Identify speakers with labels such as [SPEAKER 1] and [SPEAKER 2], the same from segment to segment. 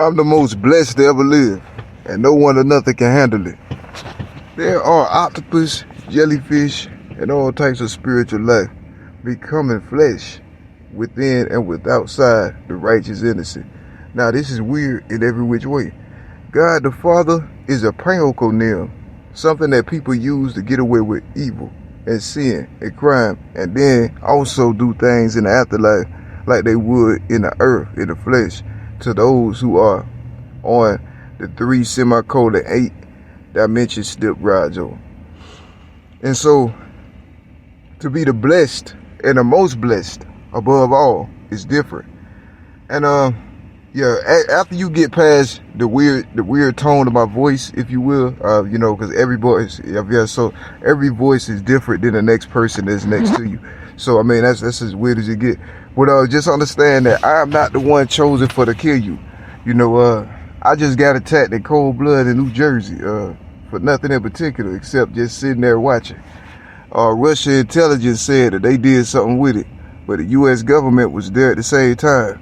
[SPEAKER 1] I'm the most blessed to ever live, and no one or nothing can handle it. There are octopus, jellyfish, and all types of spiritual life becoming flesh within and without outside the righteous innocent. Now this is weird in every which way. God the Father is a prankonym, something that people use to get away with evil and sin and crime, and then also do things in the afterlife like they would in the earth, in the flesh, to those who are on the 3 semicolon 8 dimension step ride zone. And so, to be the blessed and the most blessed above all is different. And after you get past the weird tone of my voice, if you will, because every voice is different than the next person that's next to you. So I mean that's as weird as you get. But just understand that I am not the one chosen for to kill you. I just got attacked in cold blood in New Jersey for nothing in particular except just sitting there watching. Russian intelligence said that they did something with it, but the U.S. government was there at the same time.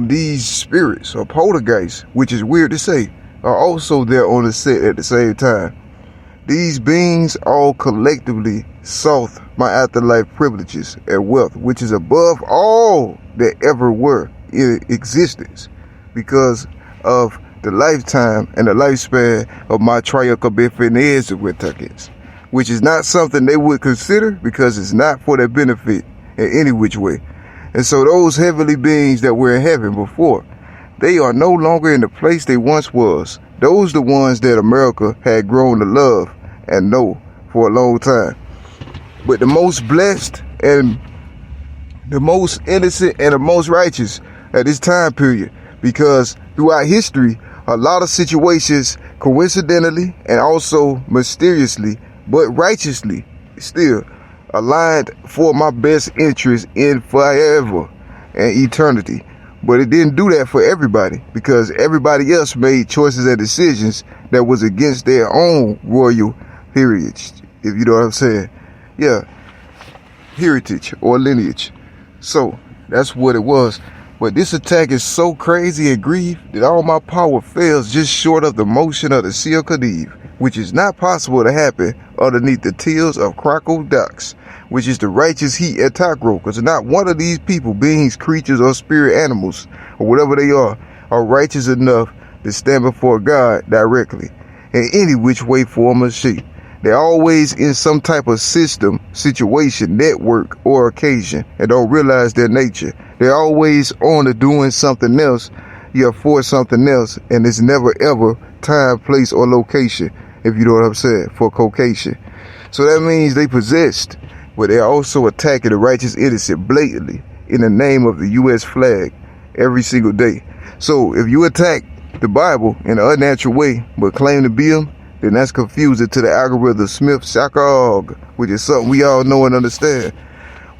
[SPEAKER 1] These spirits or poltergeists, which is weird to say, are also there on the set at the same time. These beings all collectively sought my afterlife privileges and wealth, which is above all that ever were in existence, because of the lifetime and the lifespan of my triumvirate, which is not something they would consider because it's not for their benefit in any which way. And so those heavenly beings that were in heaven before, they are no longer in the place they once was. Those the ones that America had grown to love and know for a long time. But the most blessed and the most innocent and the most righteous at this time period, because throughout history, a lot of situations coincidentally and also mysteriously, but righteously still aligned for my best interest in forever and eternity. But it didn't do that for everybody, because everybody else made choices and decisions that was against their own royal heritage, if you know what I'm saying. Yeah, heritage or lineage. So that's what it was. But this attack is so crazy and grief that all my power fails just short of the motion of the Seal Khedive, which is not possible to happen underneath the teals of Crocodiles, which is the righteous heat at Takro, because not one of these people, beings, creatures, or spirit animals, or whatever they are righteous enough to stand before God directly, in any which way, form, or shape. They're always in some type of system, situation, network, or occasion, and don't realize their nature. They're always on to doing something else, for something else, and it's never ever time, place, or location, if you know what I'm saying, for Caucasian. So that means they possessed, but they're also attacking the righteous innocent blatantly in the name of the U.S. flag every single day. So if you attack the Bible in an unnatural way, but claim to be them, then that's confusing to the algorithm Smith-Shakog, which is something we all know and understand.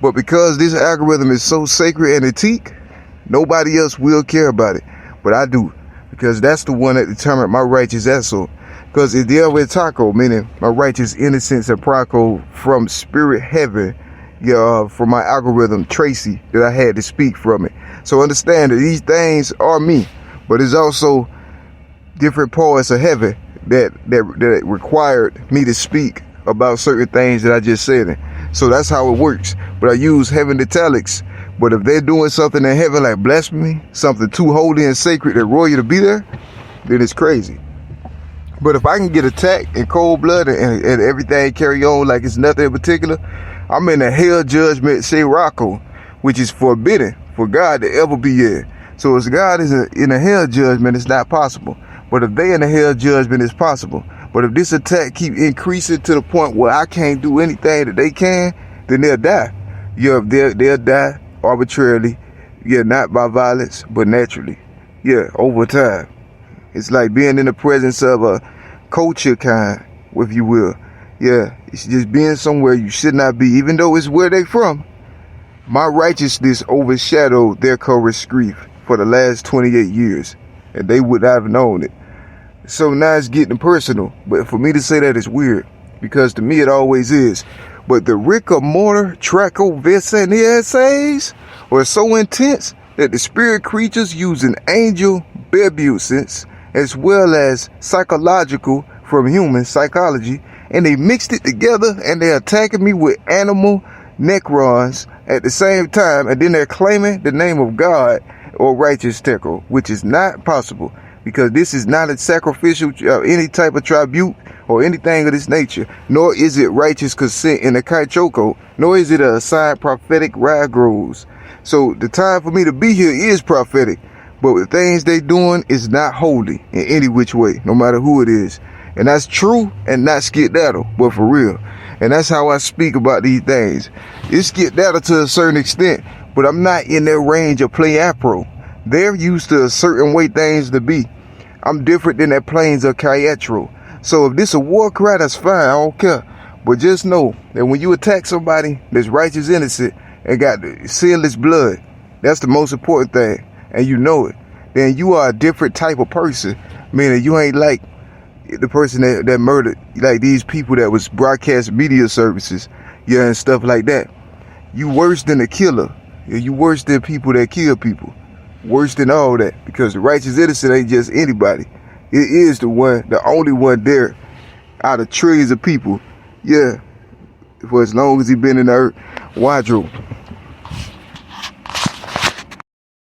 [SPEAKER 1] But because this algorithm is so sacred and antique, nobody else will care about it. But I do, because that's the one that determined my righteous asshole. Because it's the other taco, meaning my righteous innocence and proco from spirit heaven, from my algorithm Tracy that I had to speak from it. So understand that these things are me, but it's also different parts of heaven that required me to speak about certain things that I just said. So that's how it works. But I use heaven italics. But if they're doing something in heaven like blasphemy, something too holy and sacred that royal to be there, then it's crazy. But if I can get attacked in cold blood and everything carry on like it's nothing in particular, I'm in a hell judgment, say Rocco, which is forbidden for God to ever be in. So if God is in a hell judgment, it's not possible. But if they in a hell judgment, it's possible. But if this attack keep increasing to the point where I can't do anything that they can, then they'll die. They'll die arbitrarily. Not by violence, but naturally. Over time. It's like being in the presence of a culture kind, if you will. It's just being somewhere you should not be, even though it's where they from. My righteousness overshadowed their current grief for the last 28 years, and they would not have known it. So now it's getting personal, but for me to say that is weird, because to me it always is. But the rigor mortar essays were so intense that the spirit creatures using angel babucents, as well as psychological from human psychology, and they mixed it together, and they're attacking me with animal necrons at the same time, and then they're claiming the name of God or righteous tekel, which is not possible, because this is not a sacrificial any type of tribute or anything of this nature, nor is it righteous consent in the Kaichoko, nor is it a assigned prophetic ragros. So the time for me to be here is prophetic, but the things they doing is not holy in any which way, no matter who it is. And that's true and not skedaddle, but for real. And that's how I speak about these things. It's skedaddle to a certain extent, but I'm not in their range of play apro. They're used to a certain way things to be. I'm different than that plains of Kayetro. So if this a war cry, that's fine, I don't care. But just know that when you attack somebody that's righteous, innocent, and got sinless blood, that's the most important thing, and you know it, then you are a different type of person. Meaning you ain't like the person that murdered, like these people that was broadcast media services, yeah, and stuff like that. You worse than a killer. You worse than people that kill people. Worse than all that, because the righteous innocent ain't just anybody. It is the only one there out of trillions of people. Yeah, for as long as he been in the earth. Wardrobe.